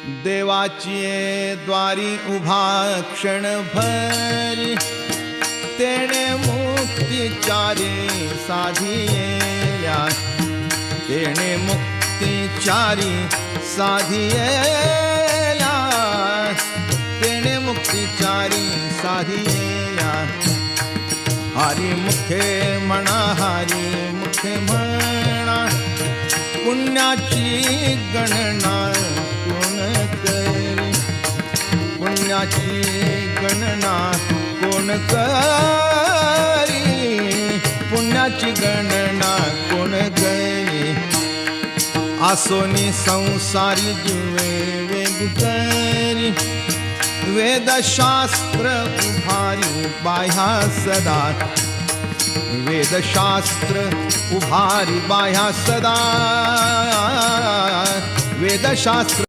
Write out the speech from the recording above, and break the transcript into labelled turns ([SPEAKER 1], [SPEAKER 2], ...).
[SPEAKER 1] देवाची द्वारी उभा क्षण भरी तेणे मुक्तिचारी साधिया तेणे मुक्तिचारी साधिया तेणे मुक्तिचारी साधिया हरी मुखे म्हणा हरी मुखे म्हणा पुण्याची गणना कोण करी पुण्याची गणना कोण करी पुण्याची गणना कोण करी आसोनी संसारी जीवे वेग करी वेदशास्त्र उभारी बाह्या सदा वेदशास्त्र उभारी बाह्या सदा वेदशास्त्र